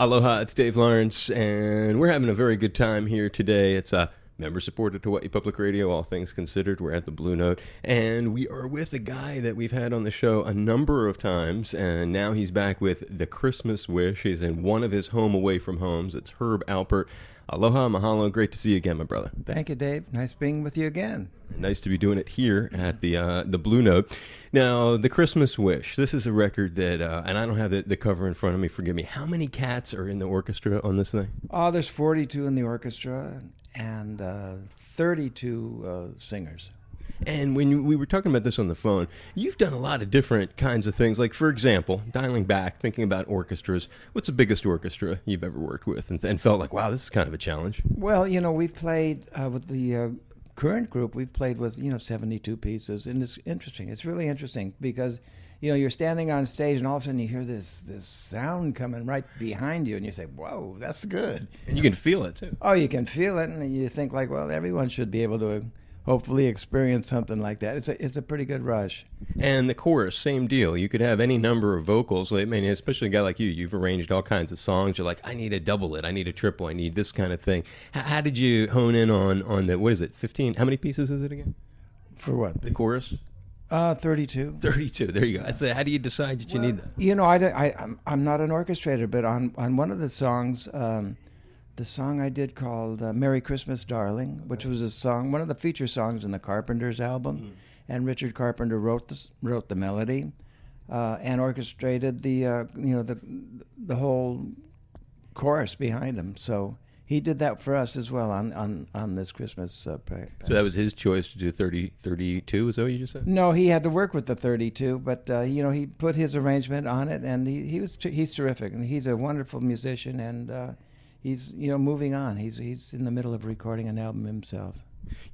Aloha, it's Dave Lawrence, and we're having a very good time here today. It's member supported Hawaii Public Radio, all things considered. We're at the Blue Note, and we are with a guy that we've had on the show a number of times, and now he's back with The Christmas Wish. He's in one of his home away from homes. It's Herb Alpert. Aloha, mahalo. Great to see you again, my brother. Thank you, Dave. Nice being with you again. Nice to be doing it here at the Blue Note. Now, The Christmas Wish. This is a record that, and I don't have the cover in front of me, forgive me. How many cats are in the orchestra on this thing? There's 42 in the orchestra and 32 singers. And when we were talking about this on the phone, you've done a lot of different kinds of things. Like, for example, dialing back, thinking about orchestras, what's the biggest orchestra you've ever worked with and felt like, wow, this is kind of a challenge? Well, we've played with the current group, we've played with, 72 pieces. And it's interesting. It's really interesting because, you're standing on stage and all of a sudden you hear this sound coming right behind you and you say, whoa, that's good. And you can feel it, too. Oh, you can feel it. And you think like, well, everyone should be able to hopefully experience something like that. It's a pretty good rush. And the chorus, same deal. You could have any number of vocals. I mean, especially a guy like you. You've arranged all kinds of songs. You're like, I need a double it. I need a triple. I need this kind of thing. How did you hone in on the, what is it, 15? How many pieces is it again? For what? The chorus? 32. 32. There you go. I said, how do you decide that you need that? I'm not an orchestrator, but on one of the songs, the song I did called Merry Christmas, Darling, which was a song, one of the feature songs in the Carpenters album, and Richard Carpenter wrote the melody and orchestrated the whole chorus behind him. So he did that for us as well on this Christmas. So that was his choice to do 32, is that what you just said? No, he had to work with the 32, but he put his arrangement on it, and he's terrific, and he's a wonderful musician, and he's moving on. He's in the middle of recording an album himself.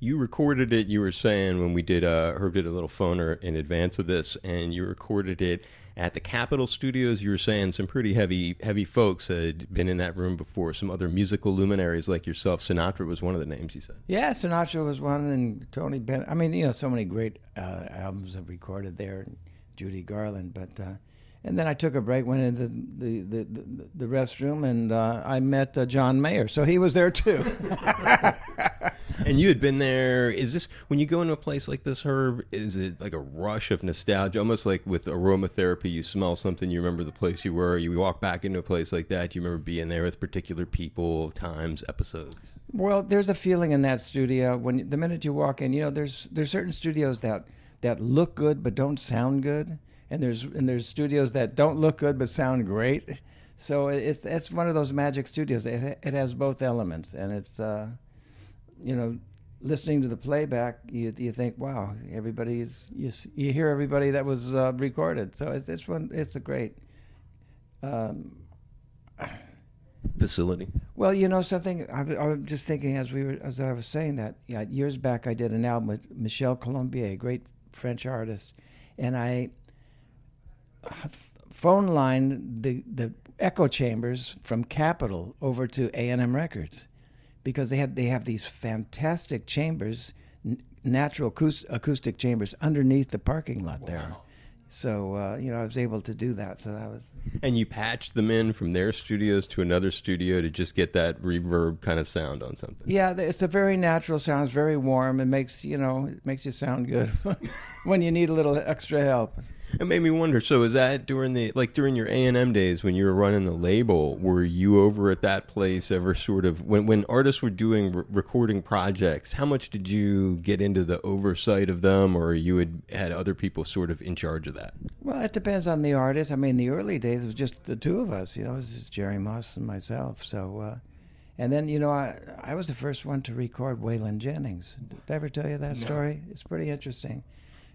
You recorded it, you were saying, when we did, Herb did a little phoner in advance of this, and you recorded it at the Capitol Studios. You were saying some pretty heavy folks had been in that room before, some other musical luminaries like yourself. Sinatra was one of the names you said. Yeah, Sinatra was one, and Tony Bennett. I mean, so many great albums have recorded there, and Judy Garland, but... And then I took a break, went into the restroom, and I met John Mayer. So he was there, too. And you had been there. Is this, when you go into a place like this, Herb, is it like a rush of nostalgia? Almost like with aromatherapy, you smell something, you remember the place you were. You walk back into a place like that, you remember being there with particular people, times, episodes? Well, there's a feeling in that studio. The minute you walk in, there's certain studios that look good but don't sound good. And there's studios that don't look good but sound great, so it's one of those magic studios. It has both elements, and it's listening to the playback, you think, wow, you hear everybody that was recorded. So it's a great facility. Well, something I was just thinking as I was saying that years back I did an album with Michel Colombier, a great French artist, and I phone line the echo chambers from Capitol over to A&M Records because they have these fantastic chambers, natural acoustic chambers underneath the parking lot there. So I was able to do that. So that was. And you patched them in from their studios to another studio to just get that reverb kind of sound on something. Yeah, it's a very natural sound. It's very warm. It makes you sound good when you need a little extra help. It made me wonder, so is that during your A&M days when you were running the label, were you over at that place ever sort of, when artists were doing recording projects, how much did you get into the oversight of them, or you had other people sort of in charge of that? Well, it depends on the artist. I mean, the early days it was just the two of us, it was just Jerry Moss and myself, so... And then, I was the first one to record Waylon Jennings. Did I ever tell you that story? It's pretty interesting.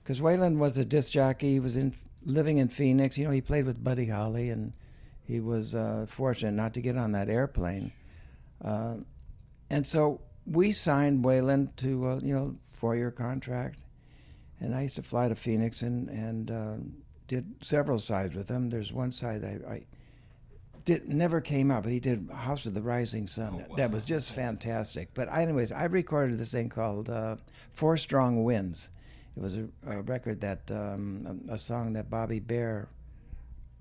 Because Waylon was a disc jockey. He was living in Phoenix. He played with Buddy Holly, and he was fortunate not to get on that airplane. And so we signed Waylon to a 4-year contract. And I used to fly to Phoenix and did several sides with him. There's one side I never came out, but he did House of the Rising Sun. That was just fantastic. But anyways, I recorded this thing called Four Strong Winds. It was a record that, a song that Bobby Bear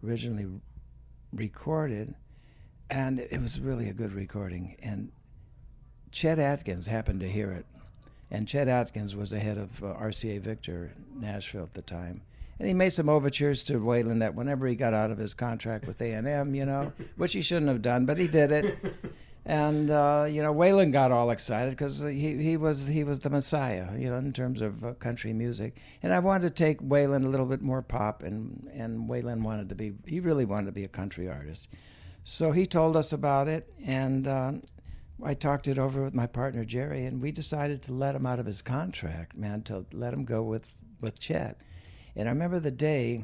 originally recorded. and it was really a good recording. And Chet Atkins happened to hear it. And Chet Atkins was the head of RCA Victor in Nashville at the time. And he made some overtures to Waylon that whenever he got out of his contract with A&M, which he shouldn't have done, but he did it. And, Waylon got all excited because he was the messiah, in terms of country music. And I wanted to take Waylon a little bit more pop, and Waylon he really wanted to be a country artist. So he told us about it, and I talked it over with my partner, Jerry, and we decided to let him out of his contract, man, to let him go with Chet. And I remember the day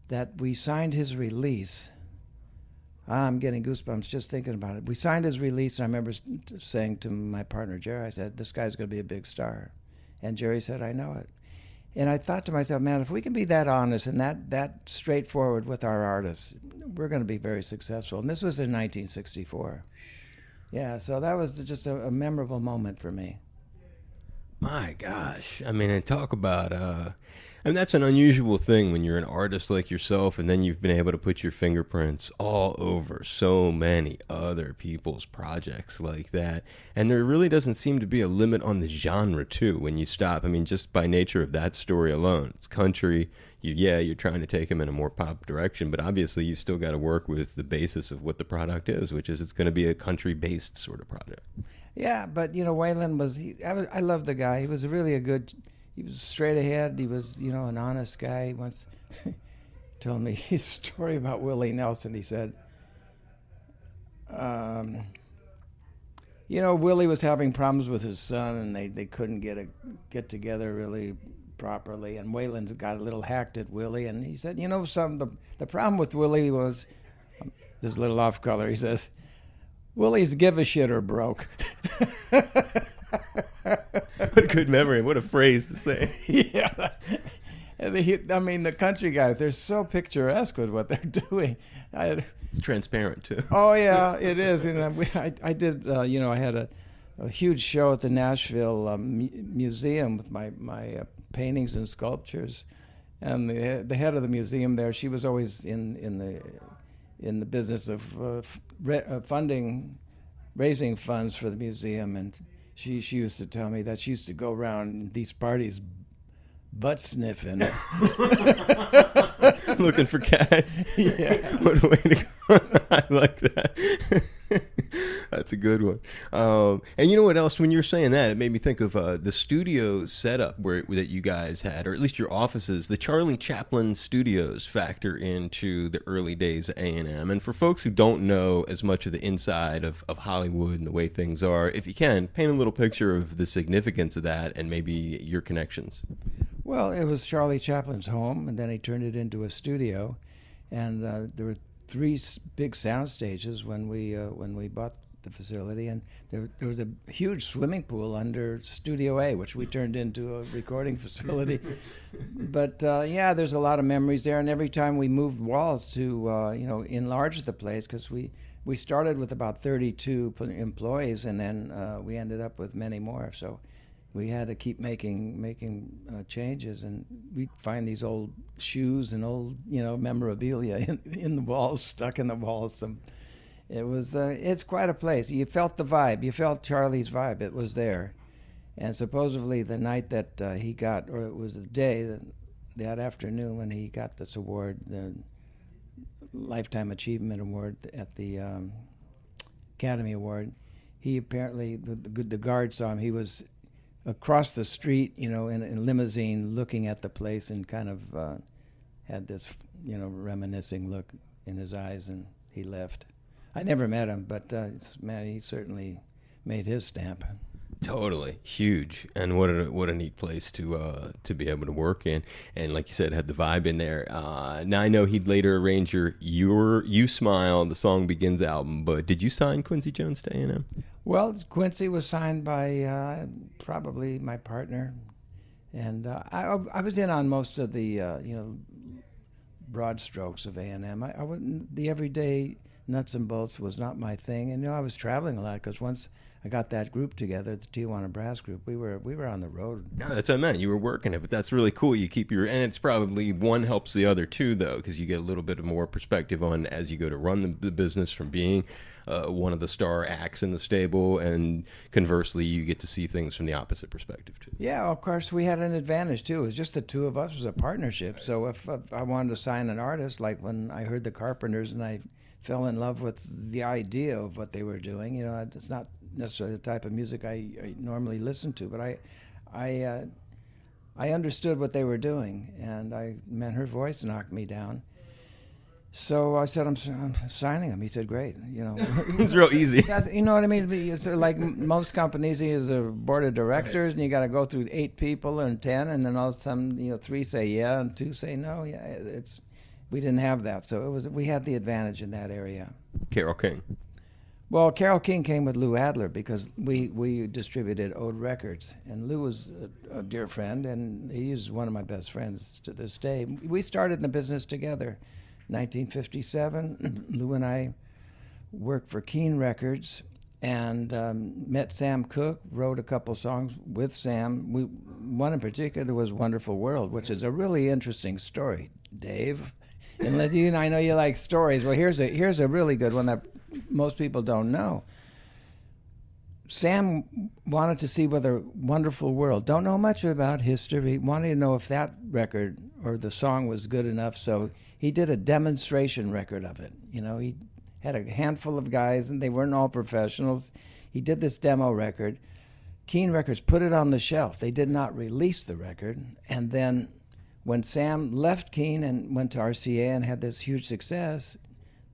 that we signed his release. I'm getting goosebumps just thinking about it. We signed his release, and I remember saying to my partner, Jerry, I said, this guy's going to be a big star. And Jerry said, I know it. And I thought to myself, man, if we can be that honest and that straightforward with our artists, we're going to be very successful. And this was in 1964. Yeah, so that was just a memorable moment for me. My gosh. I mean, and talk about, and that's an unusual thing when you're an artist like yourself, and then you've been able to put your fingerprints all over so many other people's projects like that. And there really doesn't seem to be a limit on the genre, too, when you stop. I mean, just by nature of that story alone, it's country. You're trying to take them in a more pop direction, but obviously you still got to work with the basis of what the product is, which is it's going to be a country-based sort of project. Yeah, but Waylon I love the guy. He was he was straight ahead. He was, an honest guy. He once told me his story about Willie Nelson. He said, Willie was having problems with his son, and they couldn't get together really properly. And Waylon got a little hacked at Willie, and he said, the problem with Willie was, this is a little off color. He says, Willie's give-a-shitter broke. What a good memory. What a phrase to say. Yeah. The country guys, they're so picturesque with what they're doing. It's transparent, too. Oh, yeah, it is. I did, I had a huge show at the Nashville Museum with my paintings and sculptures. And the head of the museum there, she was always in the business of raising funds for the museum, and she used to tell me that she used to go around these parties butt sniffing. Looking for cash. Yeah. What a way to go. I like that. That's a good one. And you know what else? When you're saying that, it made me think of the studio setup that you guys had, or at least your offices. The Charlie Chaplin studios factor into the early days of A&M. And for folks who don't know as much of the inside of Hollywood and the way things are, if you can, paint a little picture of the significance of that and maybe your connections. Well, it was Charlie Chaplin's home, and then he turned it into a studio. And there were 3 big sound stages when we bought the facility, and there was a huge swimming pool under Studio A, which we turned into a recording facility. But there's a lot of memories there, and every time we moved walls to enlarge the place, because we started with about 32 employees, and then we ended up with many more. So we had to keep making changes, and we'd find these old shoes and old memorabilia in the walls, stuck in the walls. It's quite a place. You felt the vibe. You felt Charlie's vibe. It was there. And supposedly the night that he got, or it was the day that afternoon when he got this award, the Lifetime Achievement Award at the Academy Award, he apparently the guard saw him. He was across the street, in a limousine, looking at the place, and kind of had this, reminiscing look in his eyes, and he left. I never met him, but he certainly made his stamp. Totally huge, and what a neat place to be able to work in, and like you said, had the vibe in there. Now I know he'd later arrange your "You Smile," the song begins album, but did you sign Quincy Jones to A&M? Well, Quincy was signed by probably my partner, and I was in on most of the broad strokes of A&M. I wasn't the everyday nuts and bolts was not my thing. And I was traveling a lot because once I got that group together, the Tijuana Brass Group, we were on the road. No, that's what I meant. You were working it, but that's really cool. You keep and it's probably one helps the other too, though, because you get a little bit of more perspective on as you go to run the business from being one of the star acts in the stable, and conversely, you get to see things from the opposite perspective too. Yeah, of course, we had an advantage too. It was just the two of us. It was a partnership. Right. So if I wanted to sign an artist, like when I heard the Carpenters and I fell in love with the idea of what they were doing, it's not necessarily the type of music I normally listen to, but I understood what they were doing, and her voice knocked me down. So I said, I'm signing him. He said, great. It's real easy. You know what I mean? It's like most companies, there's a board of directors, right, and you got to go through 8 people and 10, and then all of a sudden, 3 say yeah and 2 say no. Yeah, we didn't have that, so we had the advantage in that area. Carole King. Well, Carole King came with Lou Adler because we distributed Ode Records, and Lou was a dear friend, and he's one of my best friends to this day. We started in the business together. 1957, Lou and I worked for Keane Records and met Sam Cooke, wrote a couple songs with Sam. One in particular was Wonderful World, which is a really interesting story, Dave. And I know you like stories. Well, here's a really good one that most people don't know. Sam wanted to see whether Wonderful World, don't know much about history, wanted to know if that record or the song was good enough, so he did a demonstration record of it. He had a handful of guys, and they weren't all professionals. He did this demo record. Keane Records put it on the shelf. They did not release the record, and then when Sam left Keane and went to RCA and had this huge success,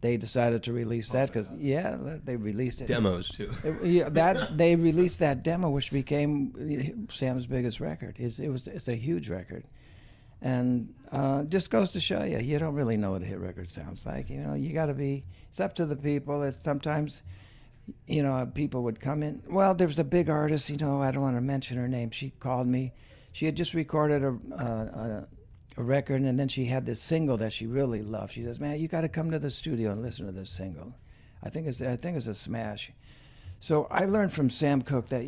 they decided to release that because, they released it. Demos, too. They released that demo, which became Sam's biggest record. It's a huge record. And just goes to show you don't really know what a hit record sounds like. You got to be, it's up to the people. It's sometimes, people would come in. Well, there was a big artist, I don't want to mention her name. She called me. She had just recorded a record, and then she had this single that she really loved. She says, "Man, you got to come to the studio and listen to this single. I think it's a smash." So I learned from Sam Cooke that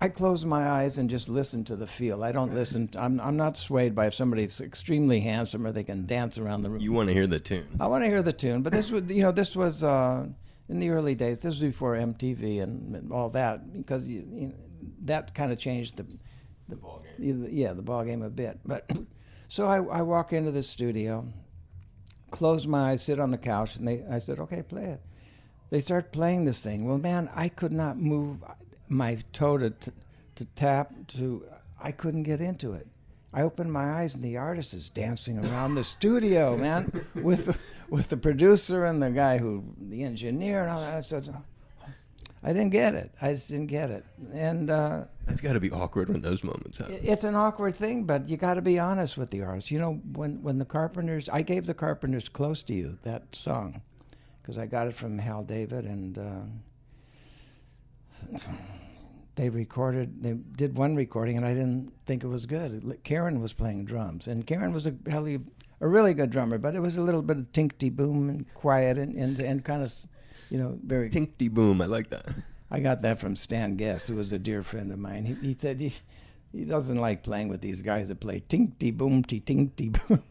I close my eyes and just listen to the feel. I don't listen. I'm not swayed by if somebody's extremely handsome or they can dance around the room. You want to hear the tune. I want to hear the tune, but this was in the early days. This was before MTV and all that, because that kind of changed the ball game. The ball game a bit, but. So I walk into the studio, close my eyes, sit on the couch, and I said, okay, play it. They start playing this thing. Well, man, I could not move my toe to tap to, I couldn't get into it. I opened my eyes, and the artist is dancing around the studio, man, with the producer and the engineer and all that. I said, I didn't get it. I just didn't get it. And that's got to be awkward when those moments happen. It's an awkward thing, but you got to be honest with the artist. When the Carpenters, I gave the Carpenters "Close to You," that song, because I got it from Hal David, and they did one recording, and I didn't think it was good. Karen was playing drums, and Karen was a really good drummer, but it was a little bit of tinkty boom and quiet and kind of. Very tinkty boom. I like that. I got that from Stan Guest, who was a dear friend of mine. He said he doesn't like playing with these guys that play tinkty boom, tinkty boom.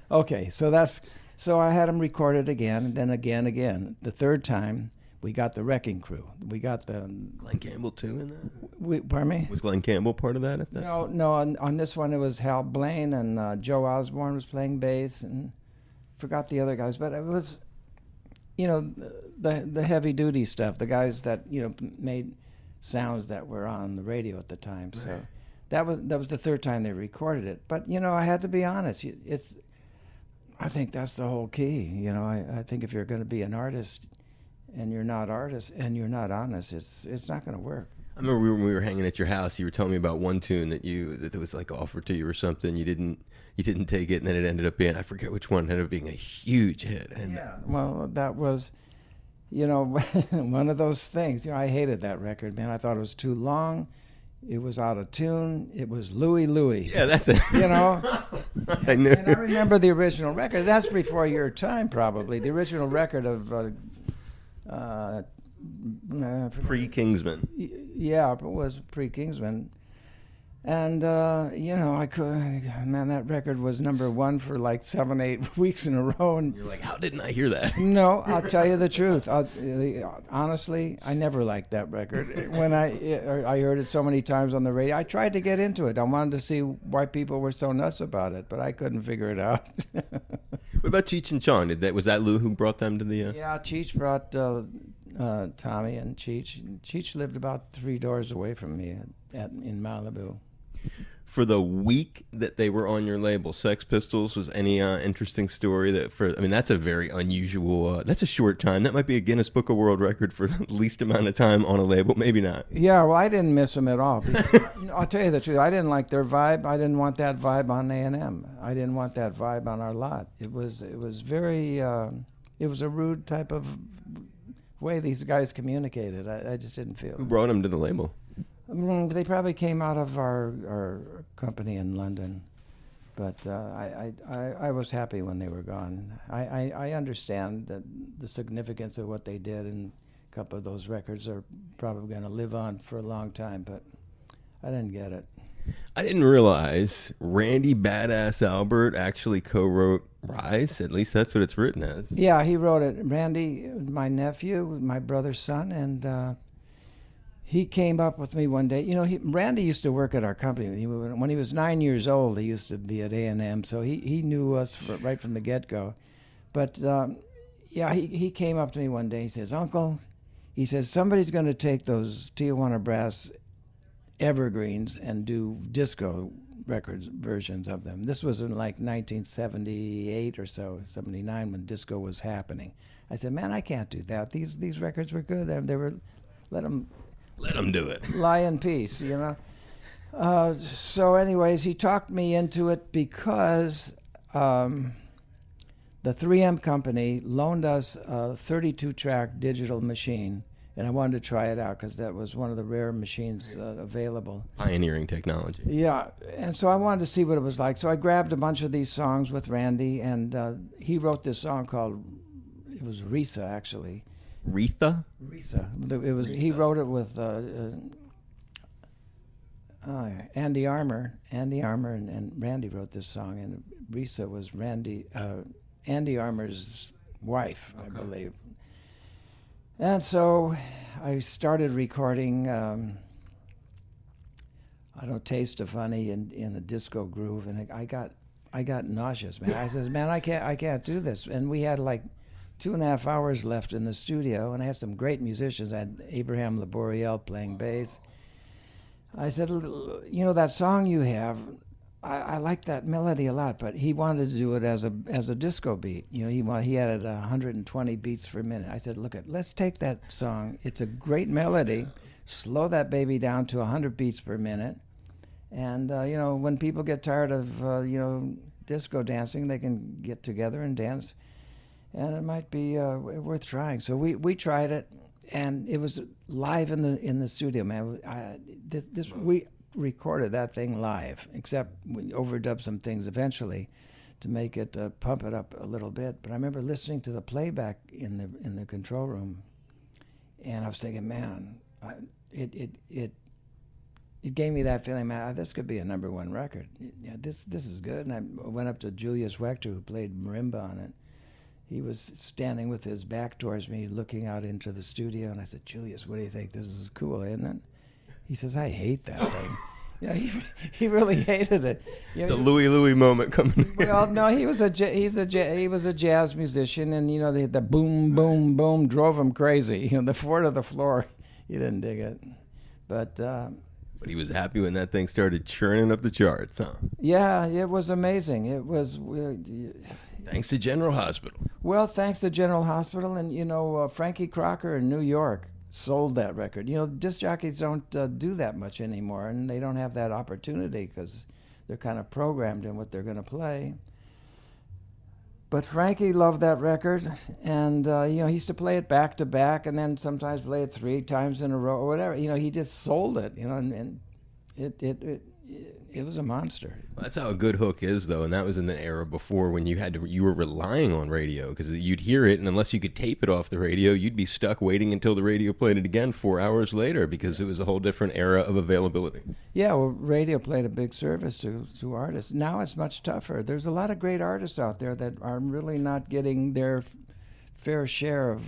Okay, so I had him record it again, and then again. The third time, we got the Wrecking Crew. We got the Glenn Campbell too in that. Pardon me? Was Glenn Campbell part of that? At that? No. On this one, it was Hal Blaine, and Joe Osborne was playing bass, and forgot the other guys, but it was. The heavy duty stuff, the guys that made sounds that were on the radio at the time. So that was the third time they recorded it. But I had to be honest. I think that's the whole key. I think if you're going to be an artist and you're not honest, it's not going to work. I remember when we were hanging at your house, you were telling me about one tune that was like offered to you or something. You didn't take it, and then it ended up being, I forget which one, ended up being a huge hit. And well, that was, one of those things. I hated that record, man. I thought it was too long. It was out of tune. It was Louie Louie. Yeah, that's it. You know? I knew. And I remember the original record. That's before your time, probably. The original record of Pre-Kingsman. yeah, it was pre-Kingsman. And, man, that record was #1 for like 7-8 weeks in a row. And You're like, how didn't I hear that? no, I'll tell you the truth. Honestly, I never liked that record. When I heard it so many times on the radio, I tried to get into it. I wanted to see why people were so nuts about it, but I couldn't figure it out. What about Cheech and Chong? Was that Lou who brought them to the? Yeah, Cheech brought Tommy and Cheech. Cheech lived about 3 doors away from me in Malibu. For the week that they were on your label, Sex Pistols, was any interesting story that's a very unusual, that's a short time. That might be a Guinness Book of World Record for the least amount of time on a label, maybe not. Yeah, well, I didn't miss them at all. I'll tell you the truth, I didn't like their vibe. I didn't want that vibe on A&M. I didn't want that vibe on our lot. It was very, it was a rude type of way these guys communicated. I just didn't feel Who brought them to the label? They probably came out of our company in London, but I was happy when they were gone. I understand that the significance of what they did, and a couple of those records are probably going to live on for a long time, but I didn't get it. I didn't realize Randy Badass Alpert actually co-wrote Rise. At least that's what it's written as. Yeah, he wrote it. Randy, my nephew, my brother's son, and he came up with me one day. You know, Randy used to work at our company. When he was 9 years old, he used to be at A&M, so he knew us right from the get-go. But, he came up to me one day. He says, Uncle, he says, somebody's going to take those Tijuana Brass evergreens and do disco records versions of them. This was in like 1978 or so, 79, when disco was happening. I said, man, I can't do that. These records were good. They were, let them do it. Lie in peace, you know. So anyways, he talked me into it because the 3M company loaned us a 32-track digital machine, and I wanted to try it out because that was one of the rare machines available. Pioneering technology. Yeah, and so I wanted to see what it was like. So I grabbed a bunch of these songs with Randy, and he wrote this song called, it was Risa, actually. Risa? Risa. It was. Risa. He wrote it with Andy Armour. Andy Armour and Randy wrote this song, and Risa was Andy Armour's wife, okay. I believe. And so I started recording. Taste of Honey in a disco groove, and I got nauseous, man. I says, man, I can't do this, and we had like 2.5 hours left in the studio, and I had some great musicians. I had Abraham Laboriel playing bass. I said, you know, that song you have, I like that melody a lot, but he wanted to do it as a disco beat. You know, he had it 120 beats per minute. I said, let's take that song. It's a great melody. Slow that baby down to 100 beats per minute. And, when people get tired of, disco dancing, they can get together and dance. And it might be worth trying. So we tried it, and it was live in the studio, man. We recorded that thing live, except we overdubbed some things eventually to make it pump it up a little bit. But I remember listening to the playback in the control room, and I was thinking, man, it gave me that feeling, man. This could be a #1 record. Yeah, this is good. And I went up to Julius Wechter, who played marimba on it. He was standing with his back towards me, looking out into the studio, and I said, Julius, what do you think? This is cool, isn't it? He says, I hate that thing. He really hated it. It's a Louie Louie moment coming. Well, no, he was a jazz musician, and the boom boom boom drove him crazy. The 4 to the floor, he didn't dig it, but he was happy when that thing started churning up the charts, huh? Yeah, it was amazing. It was. Thanks to General Hospital. Well, thanks to General Hospital, and Frankie Crocker in New York sold that record. Disc jockeys don't do that much anymore, and they don't have that opportunity because they're kind of programmed in what they're going to play. But Frankie loved that record, and he used to play it back to back, and then sometimes play it 3 times in a row or whatever. He just sold it, and it was a monster. That's how a good hook is, though, and that was in the era before when you were relying on radio because you'd hear it, and unless you could tape it off the radio, you'd be stuck waiting until the radio played it again 4 hours later because it was a whole different era of availability. Yeah, well, radio played a big service to artists. Now it's much tougher. There's a lot of great artists out there that are really not getting their fair share of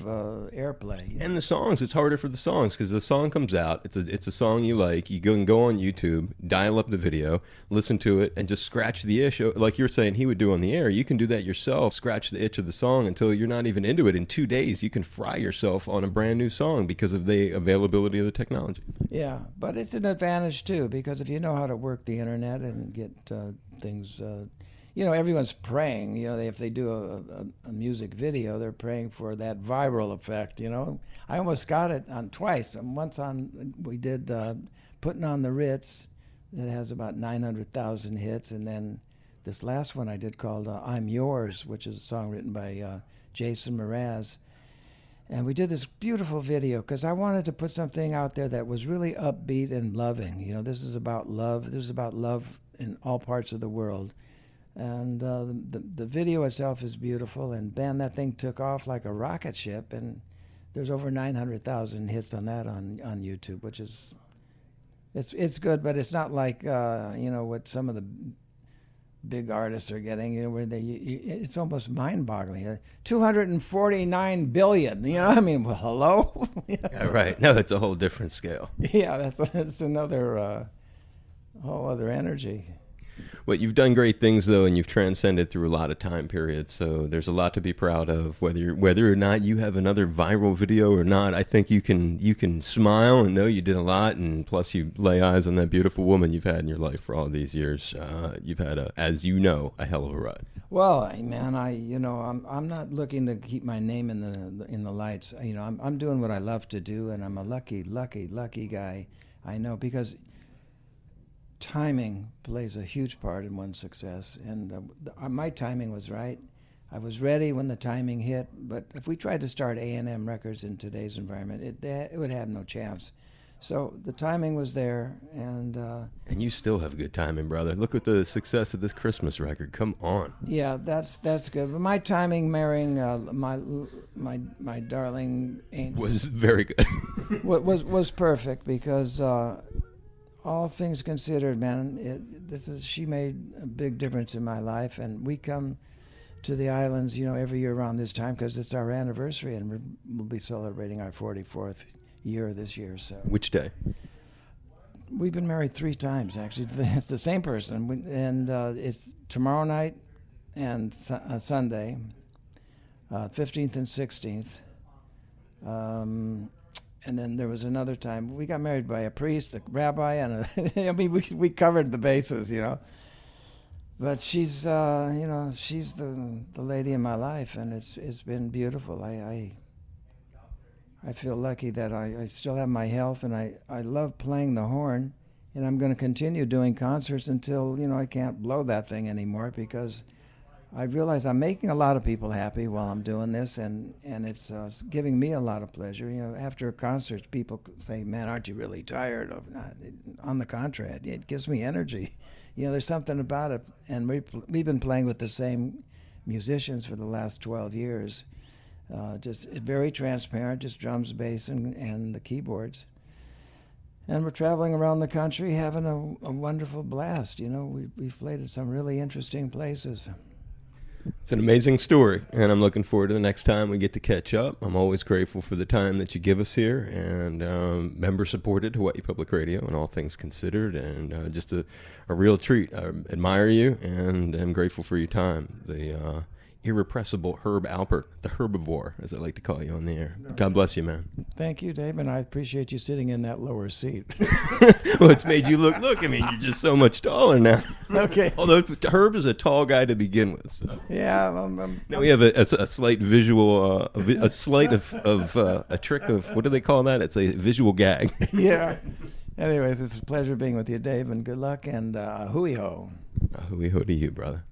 airplay. And the songs, it's harder for the songs because the song comes out, it's a song you like, you can go on YouTube, dial up the video, listen to it, and just scratch the itch. Like you were saying he would do on the air, you can do that yourself, scratch the itch of the song until you're not even into it. In 2 days, you can fry yourself on a brand new song because of the availability of the technology. Yeah, but it's an advantage too, because if you know how to work the internet and get things... everyone's praying. If they do a music video, they're praying for that viral effect. I almost got it on twice. Once we did Putting on the Ritz, that has about 900,000 hits, and then this last one I did called I'm Yours, which is a song written by Jason Mraz. And we did this beautiful video because I wanted to put something out there that was really upbeat and loving. This is about love. This is about love in all parts of the world. And the video itself is beautiful, and man, that thing took off like a rocket ship, and there's over 900,000 hits on that on YouTube, which is it's good, but it's not like what some of the big artists are getting, where it's almost mind-boggling. 249 billion, I mean, well, hello? Yeah, right. No, it's a whole different scale. Yeah, that's another whole other energy. Well, you've done great things, though, and you've transcended through a lot of time periods, so there's a lot to be proud of. Whether or not you have another viral video or not, I think you can smile and know you did a lot, and plus you lay eyes on that beautiful woman you've had in your life for all these years. You've had, a hell of a ride. Well, man, I'm not looking to keep my name in the lights. I'm doing what I love to do, and I'm a lucky guy. I know, because timing plays a huge part in one's success, and my timing was right. I was ready when the timing hit, but if we tried to start A&M Records in today's environment, it would have no chance. So the timing was there, and you still have good timing, brother. Look at the success of this Christmas record. Come on. Yeah, that's good. But my timing marrying my darling angel was very good. was perfect, because all things considered, man, she made a big difference in my life, and we come to the islands, every year around this time because it's our anniversary, and we'll be celebrating our 44th year this year. So which day? We've been married 3 times, actually. It's the same person, and it's tomorrow night and Sunday, 15th and 16th. And then there was another time we got married by a priest, a rabbi, and we covered the bases, But she's, she's the lady in my life, and it's been beautiful. I feel lucky that I still have my health, and I love playing the horn, and I'm going to continue doing concerts until I can't blow that thing anymore, because I realize I'm making a lot of people happy while I'm doing this, and it's giving me a lot of pleasure. After concerts, people say, "Man, aren't you really tired?" On the contrary, it gives me energy. There's something about it, and we've been playing with the same musicians for the last 12 years. Just very transparent, just drums, bass, and the keyboards. And we're traveling around the country having a wonderful blast. We've played at some really interesting places. It's an amazing story, and I'm looking forward to the next time we get to catch up. I'm always grateful for the time that you give us here, and member-supported Hawaii Public Radio and all things considered, and just a real treat. I admire you, and am grateful for your time. The irrepressible Herb Alpert, the herbivore, as I like to call you on the air. God bless you, man. Thank you, Dave, and I appreciate you sitting in that lower seat. Well, it's made you look, I mean, you're just so much taller now. Okay. Although Herb is a tall guy to begin with. So. Yeah. Now we have a slight visual, a slight of a trick of, what do they call that? It's a visual gag. Yeah. Anyways, it's a pleasure being with you, Dave, and good luck, and hui ho. Hui ho to you, brother.